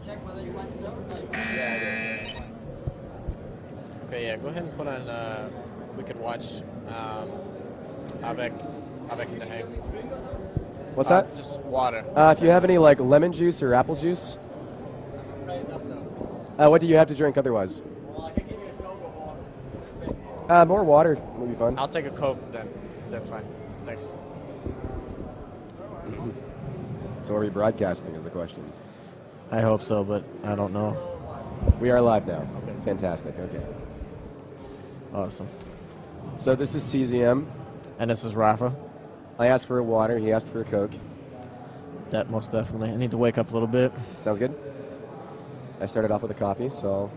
check whether you find the server? Yeah, I did. Okay, yeah, go ahead and put on, we could watch Avec and the Hang. What's that? Just water. If you have any like lemon juice or apple juice. I'm afraid not so. What do you have to drink otherwise? Well, I could give you a Coke or water. More water would be fun. I'll take a Coke then. That's fine. Thanks. So are we broadcasting is the question. I hope so, but I don't know. We are live now. Okay. Fantastic. Okay. Awesome. So this is CZM. And this is Rapha. I asked for a water. He asked for a Coke. That most definitely. I need to wake up a little bit. Sounds good. I started off with a coffee, so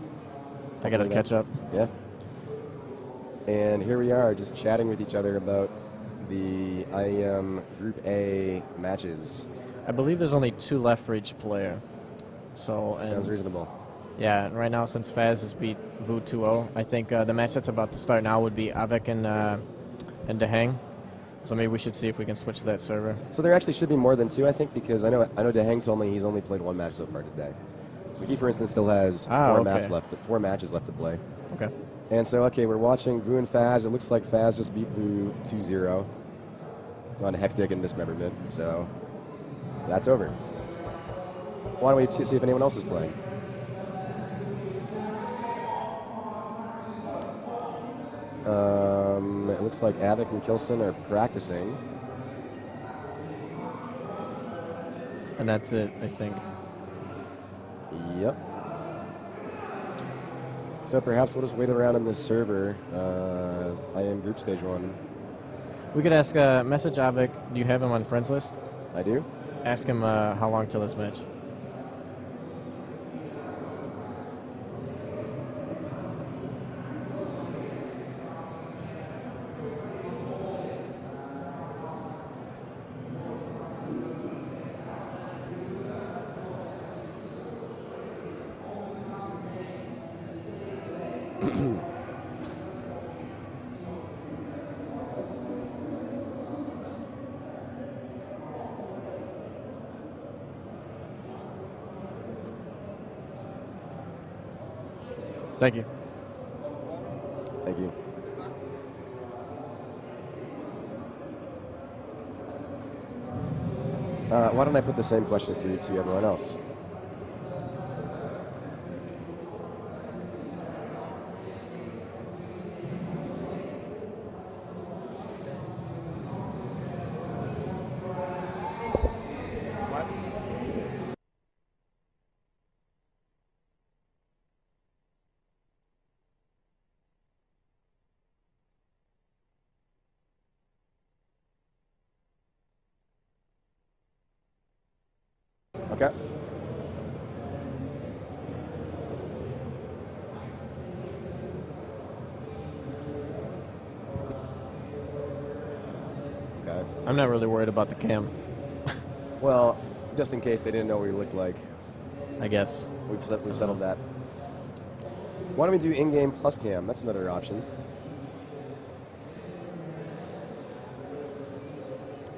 I gotta catch up. Yeah. And here we are, just chatting with each other about the IEM Group A matches. I believe there's only 2 left for each player. So Sounds reasonable. Yeah, and right now since Faz has beat Vu 2-0, I think the match that's about to start now would be Avec and Dehang. So maybe we should see if we can switch to that server. So there actually should be more than 2, I think, because I know Dehang told me he's only played 1 match so far today. So he, for instance, still has 4 matches left to play. Okay. And so, okay, we're watching Vu and Faz. It looks like Faz just beat Vu 2-0 on Hectic and Dismemberment. So that's over. Why don't we see if anyone else is playing? It looks like Avec and Kilson are practicing. And that's it, I think. Yep. So perhaps we'll just wait around on this server. I am Group Stage 1. We could ask, message Avec. Do you have him on friends list? I do. Ask him how long till this match. Thank you. Thank you. Why don't I put the same question through to everyone else? Okay. Okay. I'm not really worried about the cam. Well, just in case they didn't know what we looked like, I guess. we've settled that. Why don't we do in-game plus cam? That's another option.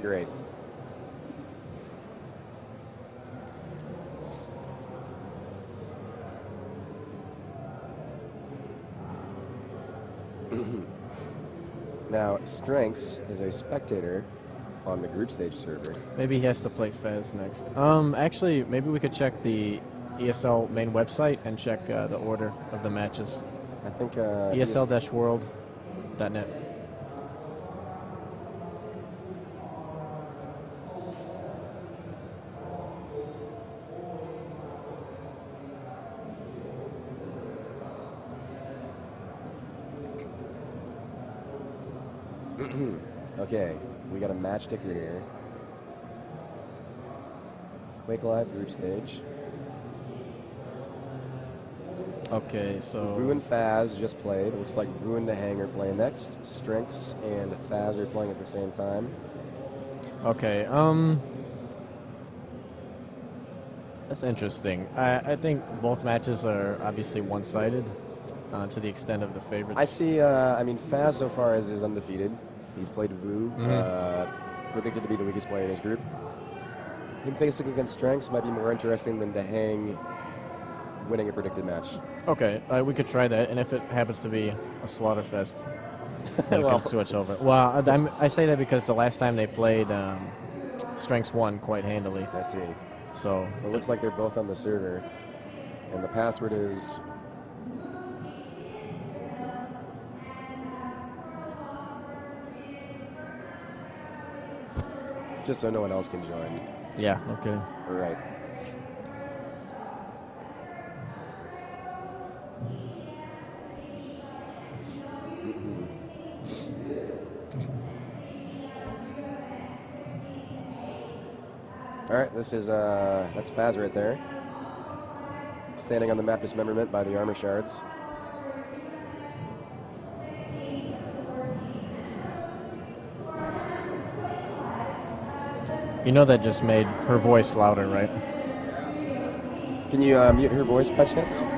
Great. Now, Strengths is a spectator on the group stage server. Maybe he has to play Fez next. Actually, maybe we could check the ESL main website and check the order of the matches. I think ESL-world.net. Okay, we got a match ticker here. Quake Live group stage. Okay, so Vu and Faz just played. It looks like Vu and Dehang are playing next. Strengths and Faz are playing at the same time. okay, that's interesting. I think both matches are obviously one-sided to the extent of the favorites. I see, I mean, Faz so far is undefeated. He's played Vu, predicted to be the weakest player in his group. Him facing against Strengths might be more interesting than Dehang winning a predicted match. Okay, we could try that, and if it happens to be a slaughterfest, then we Well. can switch over. Well, I say that because the last time they played, Strengths won quite handily. I see. So It looks like they're both on the server, and the password is. Just so no one else can join. yeah, okay. Right. All right, this is that's Faz right there, standing on the map dismemberment by the armor shards. You know that just made her voice louder, right? Can you mute her voice by chance? Okay.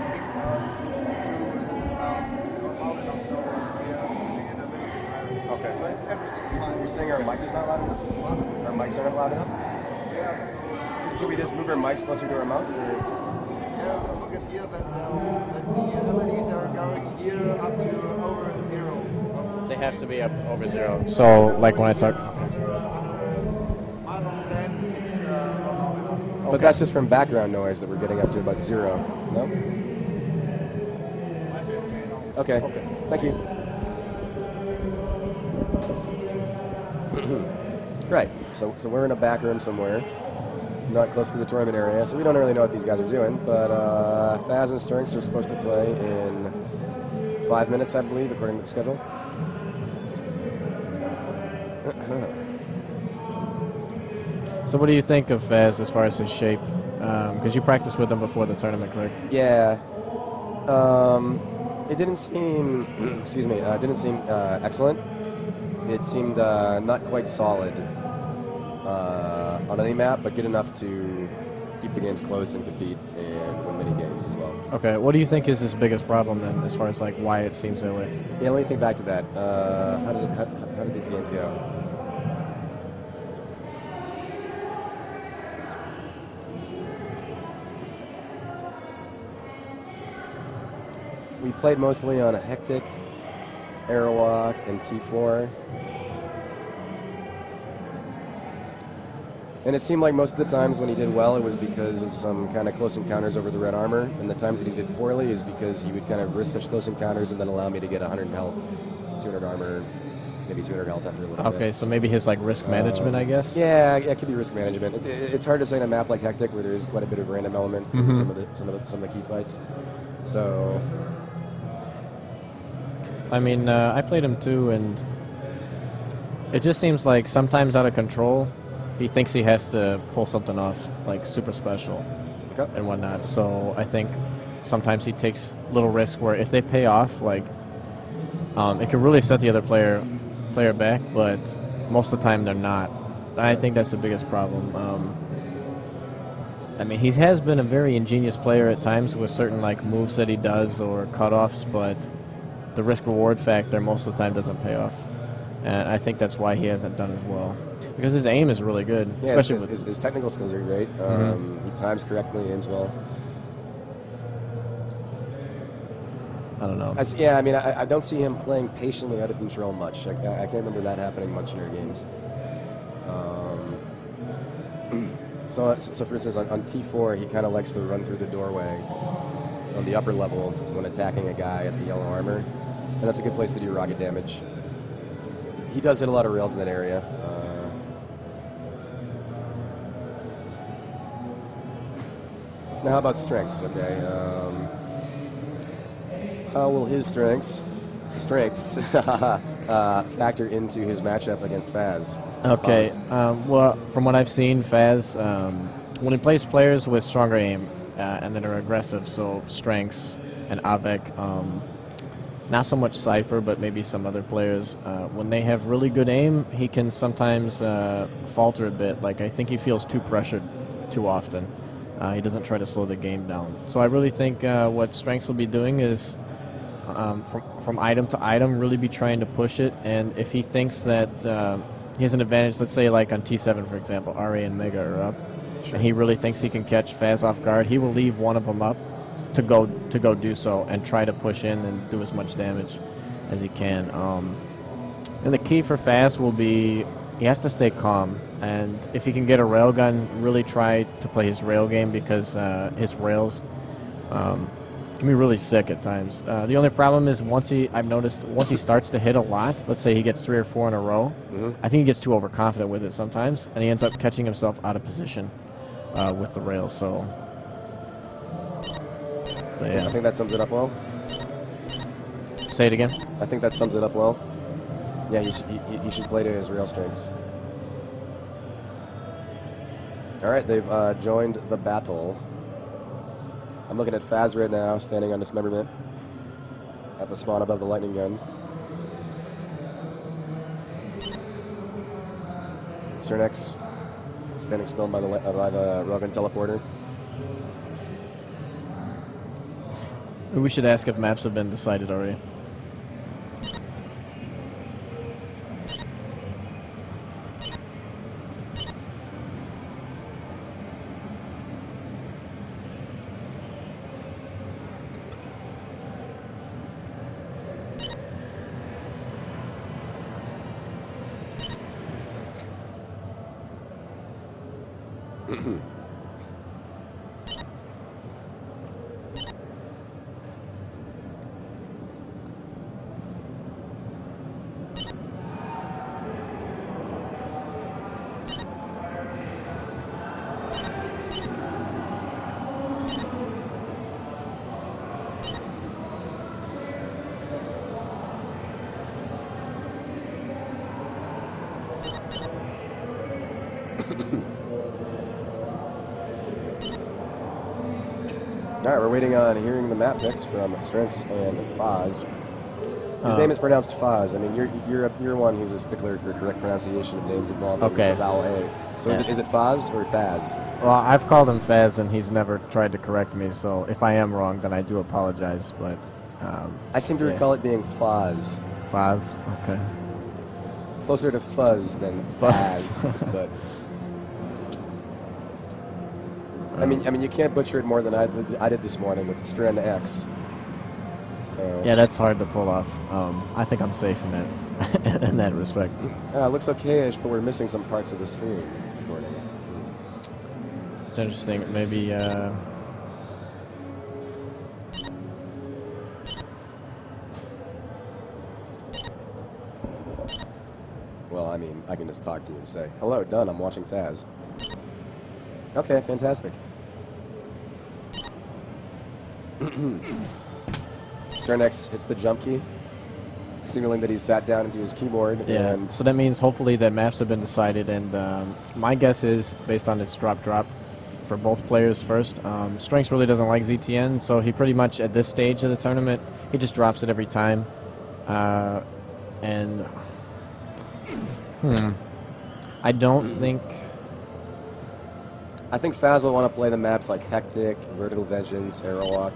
But it's everything's fine. You're saying our mic is not loud enough? Our mics aren't loud enough? Yeah, so Can we just move our mics closer to our mouth? Or? yeah, look at here that the LEDs are going here up to over 0. So They have to be up over 0. So, like when I talk. under -10, it's not loud enough. But that's just from background noise that we're getting up to about 0. No? Might be okay now. Okay. Thank you. Right. So we're in a back room somewhere, not close to the tournament area, so we don't really know what these guys are doing. But Faz and Strengths are supposed to play in 5 minutes, I believe, according to the schedule. So what do you think of Faz as far as his shape? Because you practiced with him before the tournament, correct? Yeah. It didn't seem, excuse me, didn't seem excellent. It seemed not quite solid on any map, but good enough to keep the games close and compete and win many games as well. Okay, what do you think is his biggest problem then, as far as like why it seems that way? Yeah, let me think back to that. How did these games go? We played mostly on a Hectic, Airwalk, and T4. And it seemed like most of the times when he did well, it was because of some kind of close encounters over the red armor. And the times that he did poorly is because he would kind of risk such close encounters and then allow me to get 100 health, 200 armor, maybe 200 health after a little bit. Okay, so maybe his like risk management, I guess. Yeah, it could be risk management. It's hard to say on a map like Hectic where there's quite a bit of random element to some of the key fights. So. I mean, I played him too, and it just seems like sometimes out of control, he thinks he has to pull something off, like super special and whatnot. So I think sometimes he takes little risk where if they pay off, like it can really set the other player back, but most of the time they're not. I think that's the biggest problem. I mean, he has been a very ingenious player at times with certain like moves that he does or cutoffs, but the risk-reward factor most of the time doesn't pay off. And I think that's why he hasn't done as well. Because his aim is really good. Yeah, especially his technical skills are great. He times correctly, aims well. I don't know. I mean, I don't see him playing patiently out of control much. I can't remember that happening much in our games. So for instance, on T4, he kind of likes to run through the doorway on the upper level when attacking a guy at the yellow armor. And that's a good place to do rocket damage. He does hit a lot of rails in that area. Now how about strengths? Okay. How will his strengths factor into his matchup against Faz? Okay. Well, from what I've seen, Faz, when he plays players with stronger aim and that are aggressive, so strengths and Avec, not so much Cypher, but maybe some other players, when they have really good aim, he can sometimes falter a bit. Like, I think he feels too pressured too often. He doesn't try to slow the game down. So I really think what Strengths will be doing is from item to item, really be trying to push it. And if he thinks that he has an advantage, let's say like on T7, for example, RA and Mega are up, and he really thinks he can catch Faz off guard, he will leave one of them up to go do so and try to push in and do as much damage as he can. And the key for Faz will be he has to stay calm, and if he can get a railgun, really try to play his rail game, because his rails can be really sick at times. The only problem is I've noticed once he starts to hit a lot, let's say he gets 3 or 4 in a row, I think he gets too overconfident with it sometimes, and he ends up catching himself out of position with the rails. So yeah. I think that sums it up well. Say it again. I think that sums it up well. Yeah, he should play to his rail strengths. All right, they've joined the battle. I'm looking at Faz right now, standing on dismemberment at the spawn above the lightning gun. Cernex standing still by the railgun teleporter. We should ask if maps have been decided already. All right, we're waiting on hearing the map picks from Strengths and Faz. His name is pronounced Faz. I mean, you're one who's a stickler for correct pronunciation of names involving the vowel A. So is it Faz or Faz? Well, I've called him Faz, and he's never tried to correct me. So if I am wrong, then I do apologize. But I seem to recall it being Faz. Faz, okay. Closer to fuzz than Faz, but. I mean, you can't butcher it more than I did this morning with Stren X. So yeah, that's hard to pull off. I think I'm safe in that in that respect. It looks okay-ish, but we're missing some parts of the screen. It's interesting. Maybe. Well, I mean, I can just talk to you and say, "Hello, done. I'm watching Faz." Okay, fantastic. Sternex hits the jump key, signaling that he's sat down into his keyboard. Yeah, and so that means hopefully that maps have been decided, and my guess is, based on its drop for both players first, Strengths really doesn't like ZTN, so he pretty much, at this stage of the tournament, he just drops it every time. And I don't think... I think Faz will want to play the maps like Hectic, Vertical Vengeance, Aerowalk.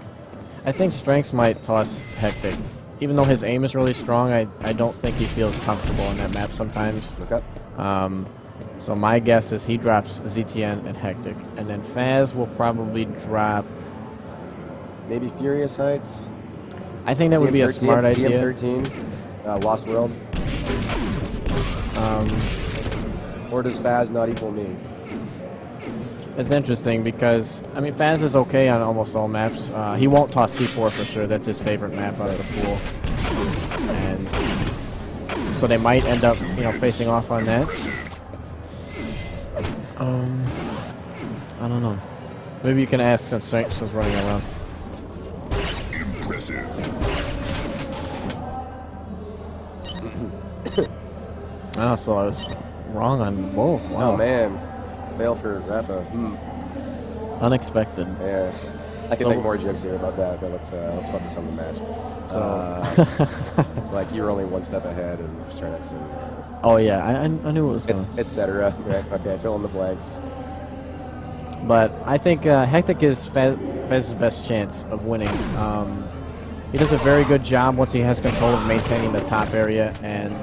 I think Strengths might toss Hectic. Even though his aim is really strong, I don't think he feels comfortable on that map sometimes. Okay. So my guess is he drops ZTN and Hectic. And then Faz will probably drop... Maybe Furious Heights? I think that would be a smart idea. DM13, Lost World. Or does Faz not equal me? It's interesting because, I mean, Faz is okay on almost all maps. He won't toss C4 for sure. That's his favorite map out of the pool. And so they might end up, facing off on that. I don't know. Maybe you can ask since Strengths is running around. Impressive. Oh, so I was wrong on both. Wow. Oh, man. Fail for Rapha. Unexpected. Yeah. I can make more jokes here about that, but let's focus on the match. So, like, you were only one step ahead of Sternex. Oh, yeah. I knew it was going. Etc. Right? Okay, fill in the blanks. But I think Hectic is Faz's best chance of winning. He does a very good job once he has control of maintaining the top area, and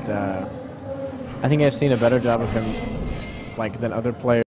I think I've seen a better job of him than other players.